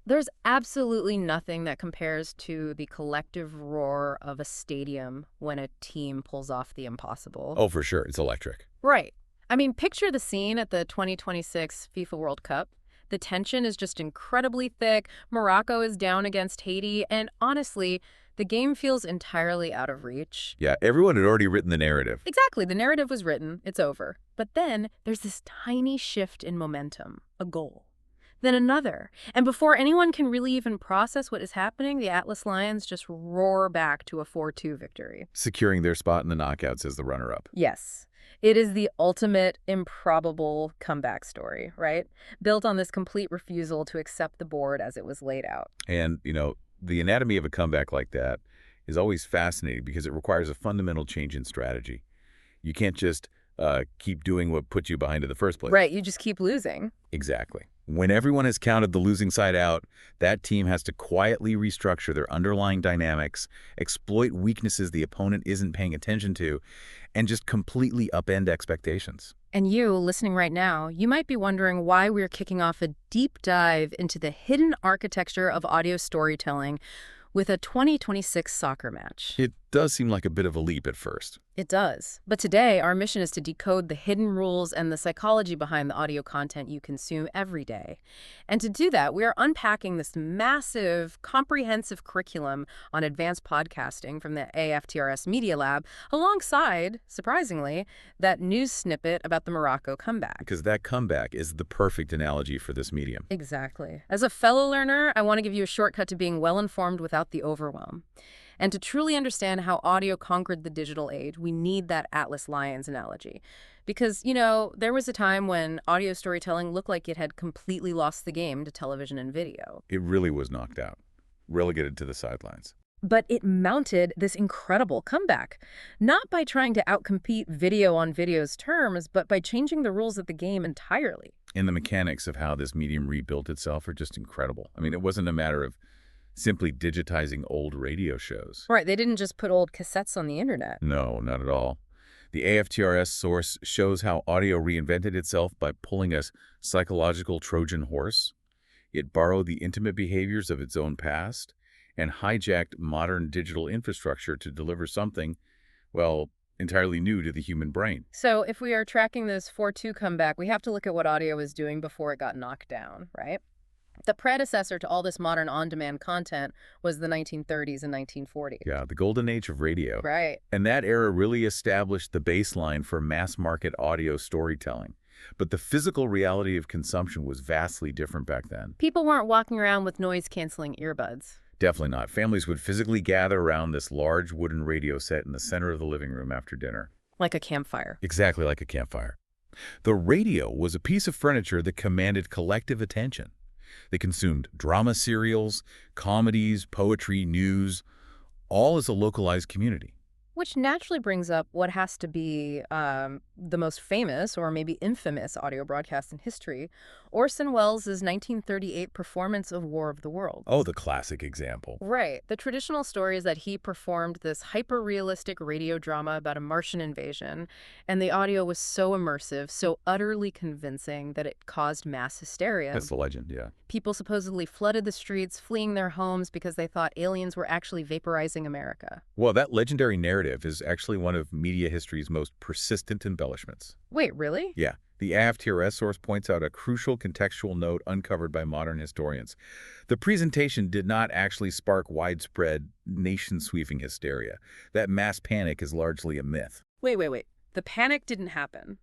There's absolutely nothing that compares to the collective roar of a stadium when a team pulls off the impossible. Oh, for sure. It's electric. Right. I mean, picture the scene at the 2026 FIFA World Cup. The tension is just incredibly thick. Morocco is down against Haiti, and honestly, the game feels entirely out of reach. Yeah, everyone had already written the narrative. Exactly, the narrative was written, it's over. But then there's this tiny shift in momentum, a goal. Then another. And before anyone can really even process what is happening, the Atlas Lions just roar back to a 4-2 victory. Securing their spot in the knockouts as the runner-up. Yes. It is the ultimate improbable comeback story, right? Built on this complete refusal to accept the board as it was laid out. And, the anatomy of a comeback like that is always fascinating because it requires a fundamental change in strategy. You can't just keep doing what put you behind in the first place. Right, you just keep losing. Exactly. When everyone has counted the losing side out, that team has to quietly restructure their underlying dynamics, exploit weaknesses the opponent isn't paying attention to, and just completely upend expectations. And you, listening right now, you might be wondering why we're kicking off a deep dive into the hidden architecture of audio storytelling with a 2026 soccer match. It does seem like a bit of a leap at first. It does. But today, our mission is to decode the hidden rules and the psychology behind the audio content you consume every day. And to do that, we are unpacking this massive, comprehensive curriculum on advanced podcasting from the AFTRS Media Lab, alongside, surprisingly, that news snippet about the Morocco comeback. Because that comeback is the perfect analogy for this medium. Exactly. As a fellow learner, I want to give you a shortcut to being well-informed without the overwhelm. And to truly understand how audio conquered the digital age, we need that Atlas Lions analogy. Because, there was a time when audio storytelling looked like it had completely lost the game to television and video. It really was knocked out, relegated to the sidelines. But it mounted this incredible comeback, not by trying to outcompete video on video's terms, but by changing the rules of the game entirely. And the mechanics of how this medium rebuilt itself are just incredible. I mean, it wasn't a matter of simply digitizing old radio shows. Right, they didn't just put old cassettes on the internet. No, not at all. The AFTRS source shows how audio reinvented itself by pulling a psychological Trojan horse. It borrowed the intimate behaviors of its own past and hijacked modern digital infrastructure to deliver something, well, entirely new to the human brain. So if we are tracking this 4-2 comeback, we have to look at what audio was doing before it got knocked down, right? The predecessor to all this modern on-demand content was the 1930s and 1940s. Yeah, the golden age of radio. Right. And that era really established the baseline for mass-market audio storytelling. But the physical reality of consumption was vastly different back then. People weren't walking around with noise-canceling earbuds. Definitely not. Families would physically gather around this large wooden radio set in the center of the living room after dinner. Like a campfire. Exactly like a campfire. The radio was a piece of furniture that commanded collective attention. They consumed drama serials, comedies, poetry, news, all as a localized community. Which naturally brings up what has to be the most famous or maybe infamous audio broadcast in history, Orson Welles' 1938 performance of War of the Worlds. Oh, the classic example. Right. The traditional story is that he performed this hyper-realistic radio drama about a Martian invasion, and the audio was so immersive, so utterly convincing that it caused mass hysteria. That's the legend, yeah. People supposedly flooded the streets, fleeing their homes because they thought aliens were actually vaporizing America. Well, that legendary narrative is actually one of media history's most persistent embellishments. Wait, really? Yeah. The AFTRS source points out a crucial contextual note uncovered by modern historians. The presentation did not actually spark widespread, nation-sweeping hysteria. That mass panic is largely a myth. Wait. The panic didn't happen.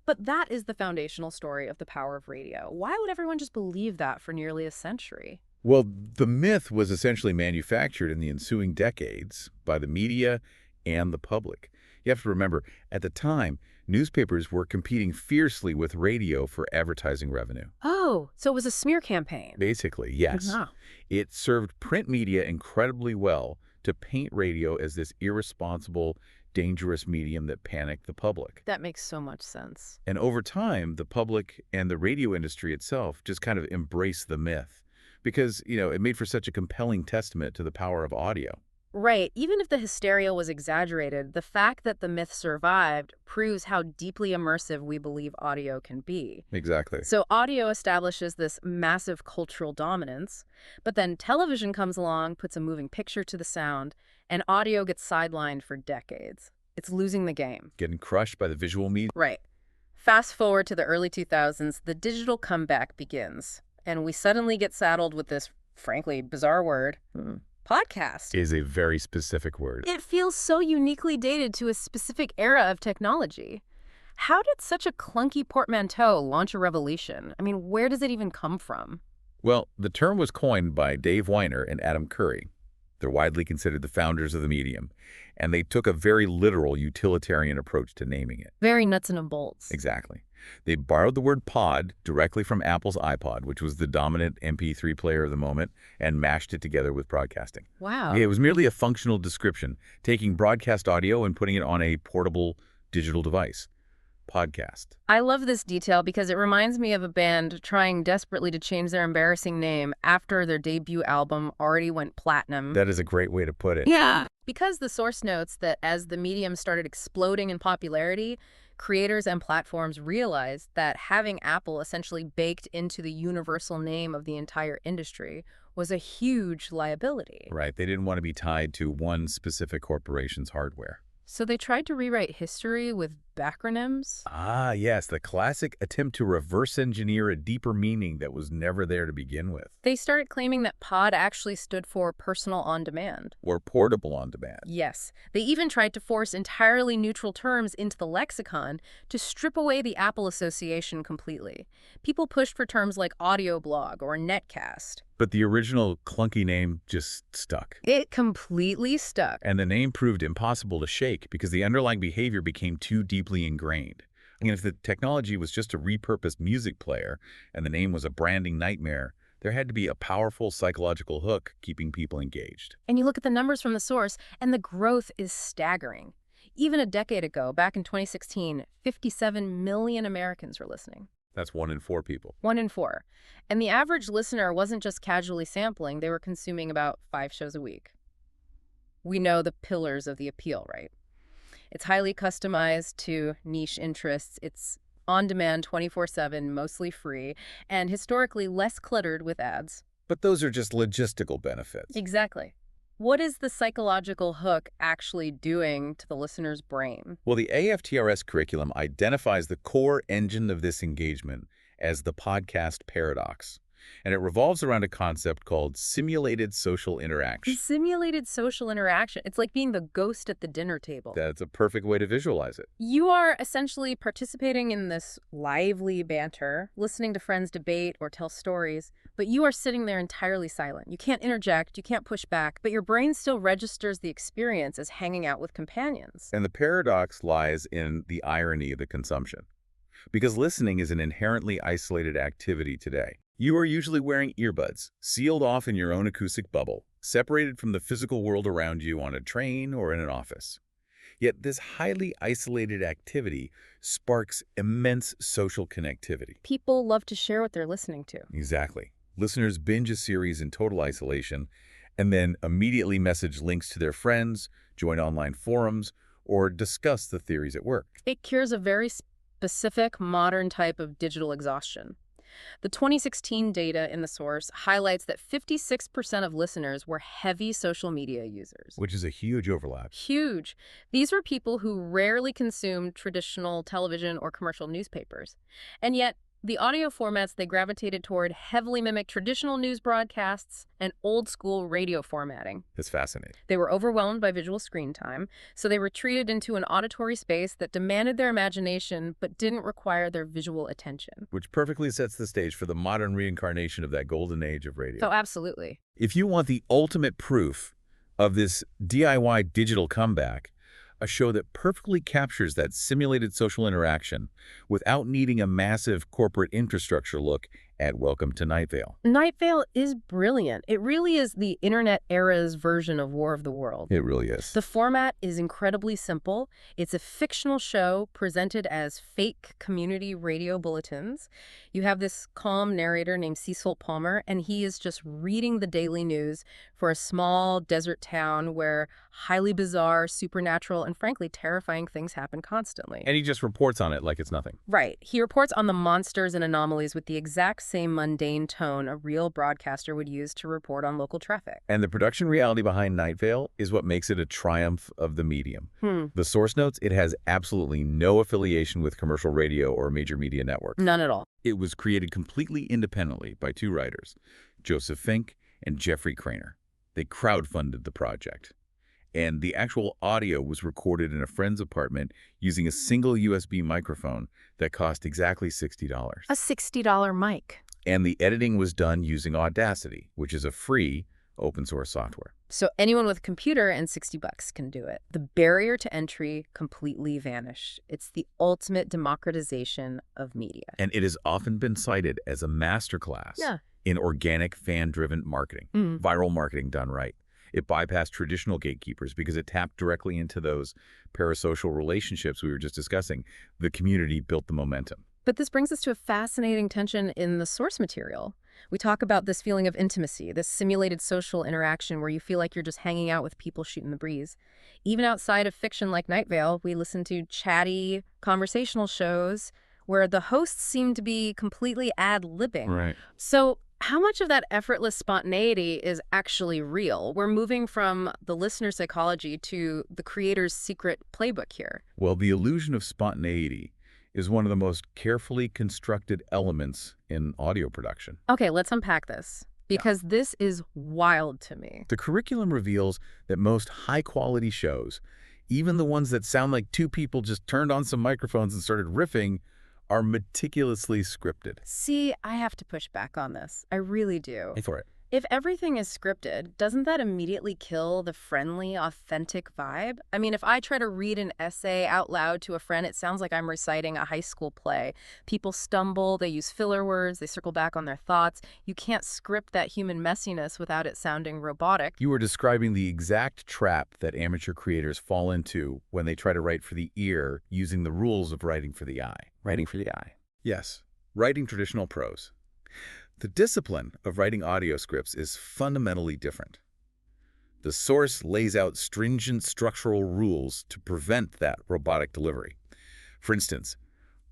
But that is the foundational story of the power of radio. Why would everyone just believe that for nearly a century? Well, the myth was essentially manufactured in the ensuing decades by the media and the public. You have to remember, at the time, newspapers were competing fiercely with radio for advertising revenue. Oh, so it was a smear campaign. Basically, yes. Uh-huh. It served print media incredibly well to paint radio as this irresponsible, dangerous medium that panicked the public. That makes so much sense. And over time, the public and the radio industry itself just kind of embraced the myth because, it made for such a compelling testament to the power of audio. Right. Even if the hysteria was exaggerated, the fact that the myth survived proves how deeply immersive we believe audio can be. Exactly. So audio establishes this massive cultural dominance, but then television comes along, puts a moving picture to the sound, and audio gets sidelined for decades. It's losing the game. Getting crushed by the visual media Right. Fast forward to the early 2000s, the digital comeback begins, and we suddenly get saddled with this, frankly, bizarre word, podcast. is a very specific word. It feels so uniquely dated to a specific era of technology. How did such a clunky portmanteau launch a revolution? I mean, where does it even come from? Well, the term was coined by Dave Weiner and Adam Curry. They're widely considered the founders of the medium, and they took a very literal utilitarian approach to naming it. Very nuts and bolts. Exactly. They borrowed the word pod directly from Apple's iPod, which was the dominant MP3 player of the moment, and mashed it together with broadcasting. Wow. It was merely a functional description, taking broadcast audio and putting it on a portable digital device. Podcast. I love this detail because it reminds me of a band trying desperately to change their embarrassing name after their debut album already went platinum. That is a great way to put it. Yeah. Because the source notes that as the medium started exploding in popularity, creators and platforms realized that having Apple essentially baked into the universal name of the entire industry was a huge liability. Right. They didn't want to be tied to one specific corporation's hardware. So they tried to rewrite history with backronyms? Ah, yes, the classic attempt to reverse engineer a deeper meaning that was never there to begin with. They started claiming that pod actually stood for personal on demand. Or portable on demand. Yes. They even tried to force entirely neutral terms into the lexicon to strip away the Apple association completely. People pushed for terms like audio blog or netcast. But the original clunky name just stuck. It completely stuck. And the name proved impossible to shake because the underlying behavior became too deeply ingrained. And if the technology was just a repurposed music player and the name was a branding nightmare, there had to be a powerful psychological hook keeping people engaged. And you look at the numbers from the source, and the growth is staggering. Even a decade ago, back in 2016, 57 million Americans were listening. That's 1 in 4 people. 1 in 4. And the average listener wasn't just casually sampling, they were consuming about 5 shows a week. We know the pillars of the appeal, right? It's highly customized to niche interests. It's on-demand 24/7, mostly free, and historically less cluttered with ads. But those are just logistical benefits. Exactly. What is the psychological hook actually doing to the listener's brain? Well, the AFTRS curriculum identifies the core engine of this engagement as the podcast paradox. And it revolves around a concept called simulated social interaction. Simulated social interaction. It's like being the ghost at the dinner table. That's a perfect way to visualize it. You are essentially participating in this lively banter, listening to friends debate or tell stories, but you are sitting there entirely silent. You can't interject, you can't push back, but your brain still registers the experience as hanging out with companions. And the paradox lies in the irony of the consumption. Because listening is an inherently isolated activity today. You are usually wearing earbuds, sealed off in your own acoustic bubble, separated from the physical world around you on a train or in an office. Yet this highly isolated activity sparks immense social connectivity. People love to share what they're listening to. Exactly. Listeners binge a series in total isolation and then immediately message links to their friends, join online forums, or discuss the theories at work. It cures a very specific modern type of digital exhaustion. The 2016 data in the source highlights that 56% of listeners were heavy social media users. Which is a huge overlap. Huge. These were people who rarely consumed traditional television or commercial newspapers. And yet, the audio formats they gravitated toward heavily mimic traditional news broadcasts and old-school radio formatting. That's fascinating. They were overwhelmed by visual screen time, so they retreated into an auditory space that demanded their imagination but didn't require their visual attention. Which perfectly sets the stage for the modern reincarnation of that golden age of radio. Oh, absolutely. If you want the ultimate proof of this DIY digital comeback, a show that perfectly captures that simulated social interaction without needing a massive corporate infrastructure look at Welcome to Night Vale. Night Vale is brilliant. It really is the internet era's version of War of the World. It really is. The format is incredibly simple. It's a fictional show presented as fake community radio bulletins. You have this calm narrator named Cecil Palmer, and he is just reading the daily news for a small desert town where highly bizarre, supernatural, and frankly terrifying things happen constantly. And he just reports on it like it's nothing. Right. He reports on the monsters and anomalies with the exact same mundane tone a real broadcaster would use to report on local traffic. And the production reality behind Night Vale is what makes it a triumph of the medium. The source notes, it has absolutely no affiliation with commercial radio or major media networks. None at all. It was created completely independently by two writers, Joseph Fink and Jeffrey Craner. They crowdfunded the project. And the actual audio was recorded in a friend's apartment using a single USB microphone that cost exactly $60. A $60 mic. And the editing was done using Audacity, which is a free open source software. So anyone with a computer and $60 can do it. The barrier to entry completely vanished. It's the ultimate democratization of media. And it has often been cited as a masterclass in organic fan-driven marketing, viral marketing done right. It bypassed traditional gatekeepers because it tapped directly into those parasocial relationships we were just discussing. The community built the momentum. But this brings us to a fascinating tension in the source material. We talk about this feeling of intimacy, this simulated social interaction where you feel like you're just hanging out with people shooting the breeze. Even outside of fiction like Night Vale, we listen to chatty, conversational shows where the hosts seem to be completely ad-libbing. Right. So how much of that effortless spontaneity is actually real? We're moving from the listener psychology to the creator's secret playbook here. Well, the illusion of spontaneity is one of the most carefully constructed elements in audio production. Okay, let's unpack this, because this is wild to me. The curriculum reveals that most high-quality shows, even the ones that sound like two people just turned on some microphones and started riffing, are meticulously scripted. See, I have to push back on this. I really do. Pay for it. If everything is scripted, doesn't that immediately kill the friendly, authentic vibe? I mean, if I try to read an essay out loud to a friend, it sounds like I'm reciting a high school play. People stumble, they use filler words, they circle back on their thoughts. You can't script that human messiness without it sounding robotic. You are describing the exact trap that amateur creators fall into when they try to write for the ear using the rules of writing for the eye. Writing for the eye. Yes, writing traditional prose. The discipline of writing audio scripts is fundamentally different. The source lays out stringent structural rules to prevent that robotic delivery. For instance,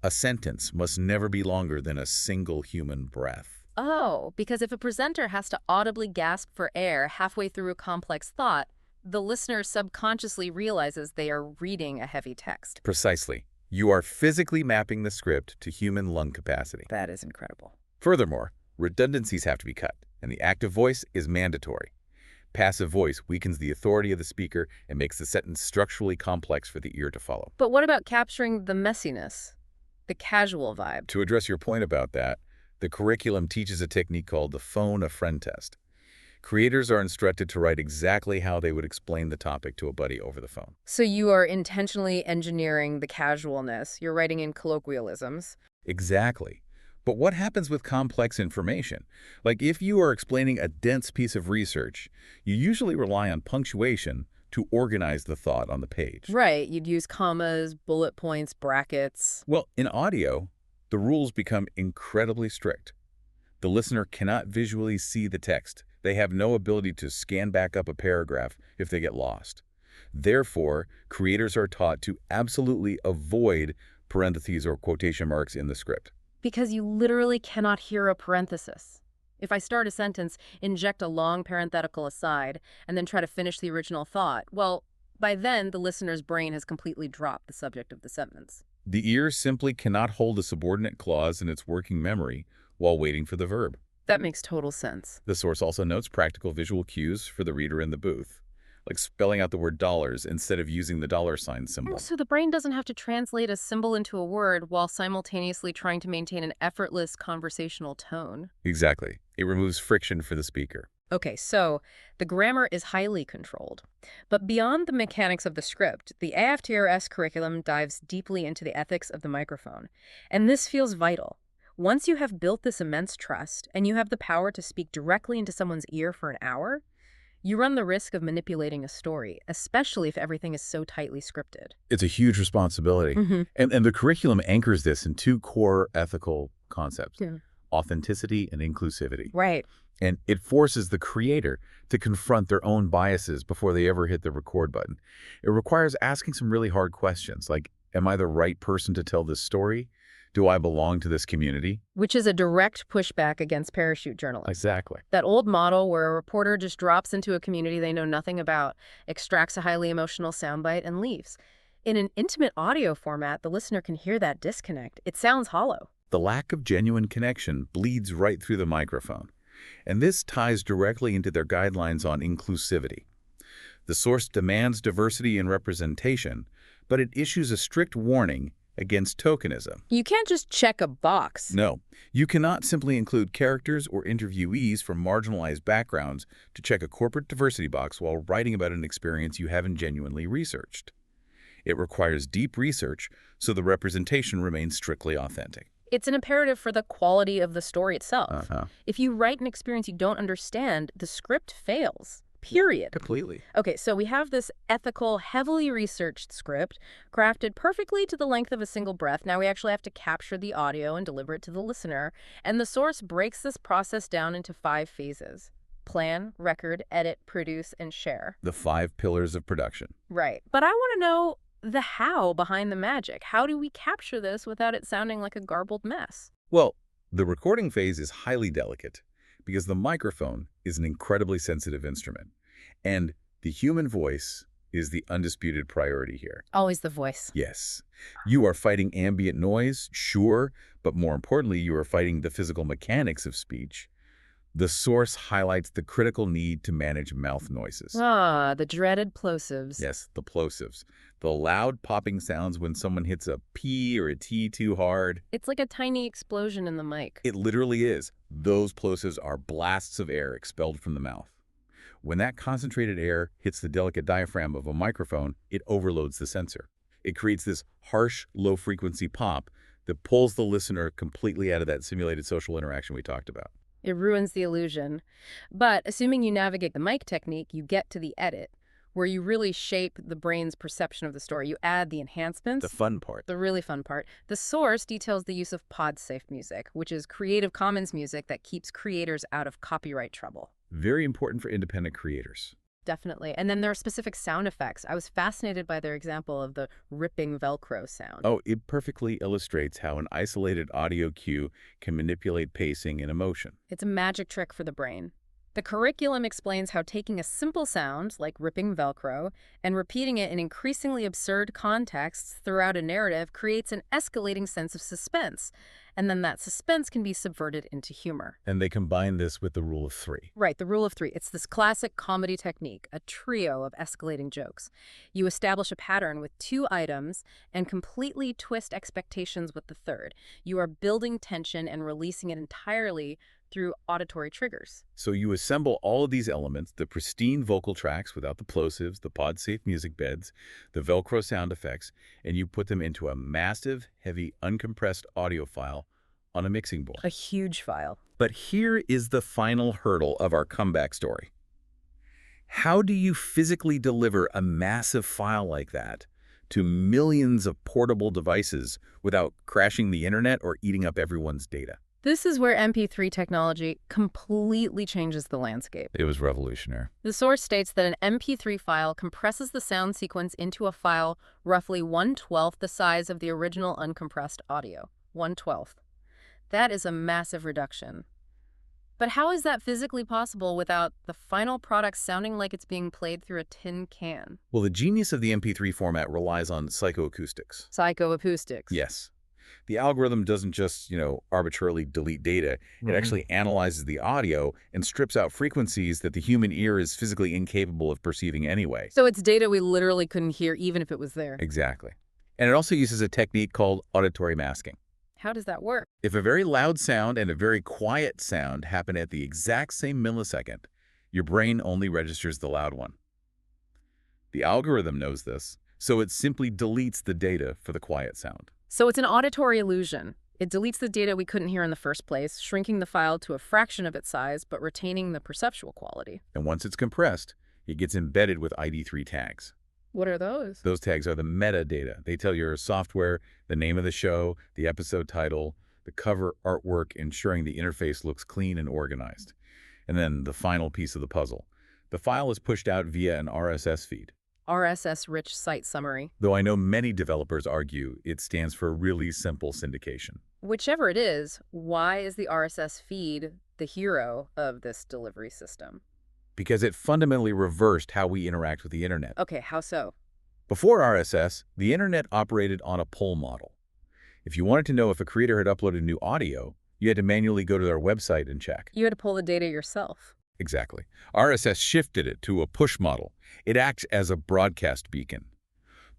a sentence must never be longer than a single human breath. Oh, because if a presenter has to audibly gasp for air halfway through a complex thought, the listener subconsciously realizes they are reading a heavy text. Precisely. You are physically mapping the script to human lung capacity. That is incredible. Furthermore, redundancies have to be cut, and the active voice is mandatory. Passive voice weakens the authority of the speaker and makes the sentence structurally complex for the ear to follow. But what about capturing the messiness, the casual vibe? To address your point about that, the curriculum teaches a technique called the phone a friend test. Creators are instructed to write exactly how they would explain the topic to a buddy over the phone. So you are intentionally engineering the casualness. You're writing in colloquialisms. Exactly. But what happens with complex information? Like if you are explaining a dense piece of research, you usually rely on punctuation to organize the thought on the page. Right. You'd use commas, bullet points, brackets. Well, in audio, the rules become incredibly strict. The listener cannot visually see the text. They have no ability to scan back up a paragraph if they get lost. Therefore, creators are taught to absolutely avoid parentheses or quotation marks in the script. Because you literally cannot hear a parenthesis. If I start a sentence, inject a long parenthetical aside, and then try to finish the original thought, well, by then the listener's brain has completely dropped the subject of the sentence. The ear simply cannot hold a subordinate clause in its working memory while waiting for the verb. That makes total sense. The source also notes practical visual cues for the reader in the booth, like spelling out the word dollars instead of using the $ symbol. So the brain doesn't have to translate a symbol into a word while simultaneously trying to maintain an effortless conversational tone. Exactly. It removes friction for the speaker. Okay, so the grammar is highly controlled. But beyond the mechanics of the script, the AFTRS curriculum dives deeply into the ethics of the microphone. And this feels vital. Once you have built this immense trust and you have the power to speak directly into someone's ear for an hour, you run the risk of manipulating a story, especially if everything is so tightly scripted. It's a huge responsibility. Mm-hmm. And the curriculum anchors this in two core ethical concepts, Yeah. authenticity and inclusivity. Right. And it forces the creator to confront their own biases before they ever hit the record button. It requires asking some really hard questions, like, am I the right person to tell this story? Do I belong to this community? Which is a direct pushback against parachute journalists. Exactly. That old model where a reporter just drops into a community they know nothing about, extracts a highly emotional soundbite, and leaves. In an intimate audio format, the listener can hear that disconnect. It sounds hollow. The lack of genuine connection bleeds right through the microphone. And this ties directly into their guidelines on inclusivity. The source demands diversity and representation, but it issues a strict warning against tokenism. You can't just check a box. No, you cannot simply include characters or interviewees from marginalized backgrounds to check a corporate diversity box while writing about an experience you haven't genuinely researched. It requires deep research so the representation remains strictly authentic. It's an imperative for the quality of the story itself. Uh-huh. If you write an experience you don't understand, the script fails. Period. Completely. Okay, so we have this ethical, heavily researched script crafted perfectly to the length of a single breath. Now we actually have to capture the audio and deliver it to the listener. And the source breaks this process down into 5 phases: plan, record, edit, produce, and share. The 5 pillars of production. Right. But I want to know the how behind the magic. How do we capture this without it sounding like a garbled mess? Well, the recording phase is highly delicate because the microphone is an incredibly sensitive instrument, and the human voice is the undisputed priority here. Always the voice. Yes, you are fighting ambient noise, sure, but more importantly, you are fighting the physical mechanics of speech. The source highlights the critical need to manage mouth noises. Ah, the dreaded plosives. Yes, the plosives. The loud popping sounds when someone hits a P or a T too hard. It's like a tiny explosion in the mic. It literally is. Those plosives are blasts of air expelled from the mouth. When that concentrated air hits the delicate diaphragm of a microphone, it overloads the sensor. It creates this harsh, low-frequency pop that pulls the listener completely out of that simulated social interaction we talked about. It ruins the illusion. But assuming you navigate the mic technique, you get to the edit, where you really shape the brain's perception of the story. You add the enhancements. The fun part. The really fun part. The source details the use of pod-safe music, which is Creative Commons music that keeps creators out of copyright trouble. Very important for independent creators. Definitely. And then there are specific sound effects. I was fascinated by their example of the ripping Velcro sound. Oh, it perfectly illustrates how an isolated audio cue can manipulate pacing and emotion. It's a magic trick for the brain. The curriculum explains how taking a simple sound, like ripping Velcro, and repeating it in increasingly absurd contexts throughout a narrative creates an escalating sense of suspense. And then that suspense can be subverted into humor. And they combine this with the rule of 3. Right, the rule of 3. It's this classic comedy technique, a trio of escalating jokes. You establish a pattern with 2 items and completely twist expectations with the third. You are building tension and releasing it entirely through auditory triggers. So you assemble all of these elements, the pristine vocal tracks without the plosives, the pod-safe music beds, the Velcro sound effects, and you put them into a massive, heavy, uncompressed audio file on a mixing board. A huge file. But here is the final hurdle of our comeback story. How do you physically deliver a massive file like that to millions of portable devices without crashing the internet or eating up everyone's data? This is where MP3 technology completely changes the landscape. It was revolutionary. The source states that an MP3 file compresses the sound sequence into a file roughly 1/12 the size of the original uncompressed audio. 1/12. That is a massive reduction. But how is that physically possible without the final product sounding like it's being played through a tin can? Well, the genius of the MP3 format relies on psychoacoustics. Psychoacoustics. Yes. The algorithm doesn't just, arbitrarily delete data. It actually analyzes the audio and strips out frequencies that the human ear is physically incapable of perceiving anyway. So it's data we literally couldn't hear even if it was there. Exactly. And it also uses a technique called auditory masking. How does that work? If a very loud sound and a very quiet sound happen at the exact same millisecond, your brain only registers the loud one. The algorithm knows this, so it simply deletes the data for the quiet sound. So it's an auditory illusion. It deletes the data we couldn't hear in the first place, shrinking the file to a fraction of its size, but retaining the perceptual quality. And once it's compressed, it gets embedded with ID3 tags. What are those? Those tags are the metadata. They tell your software the name of the show, the episode title, the cover artwork, ensuring the interface looks clean and organized. And then the final piece of the puzzle. The file is pushed out via an RSS feed. RSS-rich site summary. Though I know many developers argue it stands for really simple syndication. Whichever it is, why is the RSS feed the hero of this delivery system? Because it fundamentally reversed how we interact with the internet. Okay, how so? Before RSS, the internet operated on a pull model. If you wanted to know if a creator had uploaded new audio, you had to manually go to their website and check. You had to pull the data yourself. Exactly. RSS shifted it to a push model. It acts as a broadcast beacon.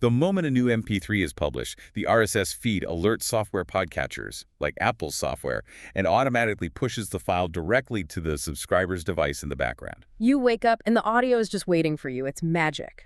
The moment a new MP3 is published, the RSS feed alerts software podcatchers, like Apple's software, and automatically pushes the file directly to the subscriber's device in the background. You wake up and the audio is just waiting for you. It's magic.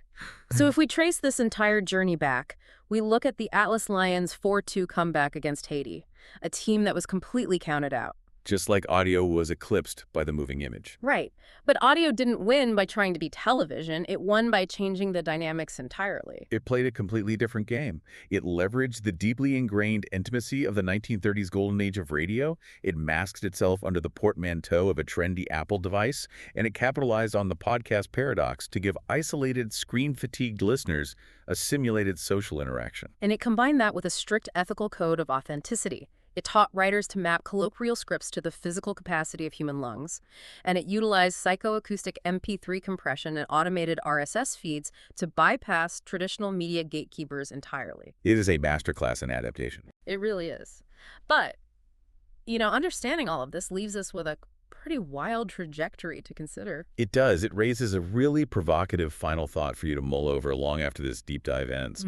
So if we trace this entire journey back, we look at the Atlas Lions' 4-2 comeback against Haiti, a team that was completely counted out. Just like audio was eclipsed by the moving image. Right. But audio didn't win by trying to be television. It won by changing the dynamics entirely. It played a completely different game. It leveraged the deeply ingrained intimacy of the 1930s golden age of radio. It masked itself under the portmanteau of a trendy Apple device, and it capitalized on the podcast paradox to give isolated, screen-fatigued listeners a simulated social interaction. And it combined that with a strict ethical code of authenticity. It taught writers to map colloquial scripts to the physical capacity of human lungs, and it utilized psychoacoustic MP3 compression and automated RSS feeds to bypass traditional media gatekeepers entirely. It is a masterclass in adaptation. It really is. But, understanding all of this leaves us with a pretty wild trajectory to consider. It does. It raises a really provocative final thought for you to mull over long after this deep dive ends.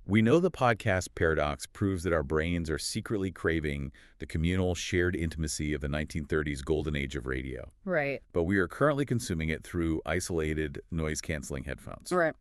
We know the podcast paradox proves that our brains are secretly craving the communal shared intimacy of the 1930s golden age of radio. Right. But we are currently consuming it through isolated noise-canceling headphones. Right.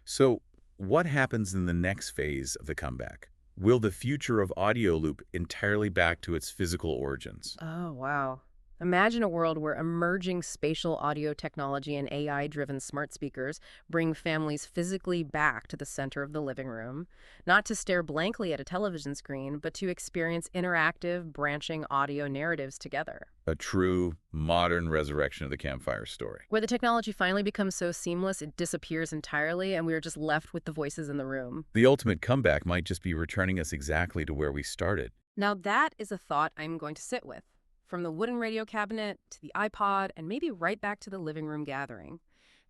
So what happens in the next phase of the comeback? Will the future of audio loop entirely back to its physical origins? Oh, wow. Imagine a world where emerging spatial audio technology and AI-driven smart speakers bring families physically back to the center of the living room, not to stare blankly at a television screen, but to experience interactive, branching audio narratives together. A true, modern resurrection of the campfire story. Where the technology finally becomes so seamless it disappears entirely and we are just left with the voices in the room. The ultimate comeback might just be returning us exactly to where we started. Now that is a thought I'm going to sit with. From the wooden radio cabinet to the iPod and maybe right back to the living room gathering.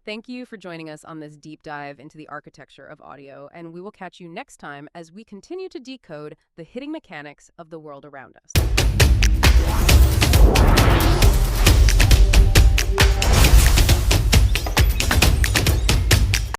Thank you for joining us on this deep dive into the architecture of audio, and we will catch you next time as we continue to decode the hidden mechanics of the world around us.